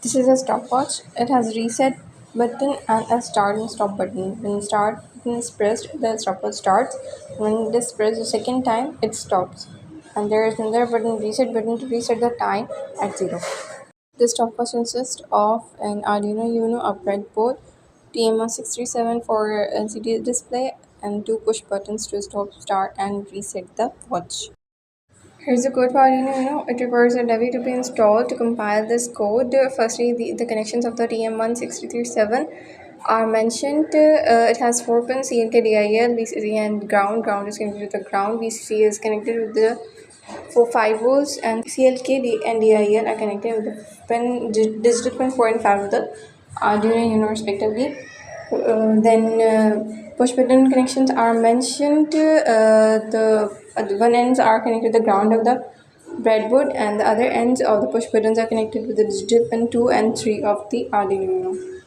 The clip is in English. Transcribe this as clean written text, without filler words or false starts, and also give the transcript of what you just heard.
This is a stopwatch. It has reset button and a start and stop button. When start button is pressed, the stopwatch starts. When it is pressed the second time, it stops. And there is another button, reset button, to reset the time at 0. This stopwatch consists of an Arduino Uno, a breadboard, TMR637 for LCD display, and two push buttons to stop, start, and reset the watch. Here's the code for Arduino Uno. It requires a Devi to be installed. To compile this code, firstly, the connections of the TM16337 are mentioned. It has 4 pins: CNK, DIL, VCC, and ground. Ground is connected to the ground. VCC is connected with the for 5 volts, and CLK and DIL are connected with the digital pin 4 and 5 of the Arduino Uno respectively. Then push button connections are mentioned. The one ends are connected to the ground of the breadboard, and the other ends of the push buttons are connected with the digital pin 2 and 3 of the Arduino Uno.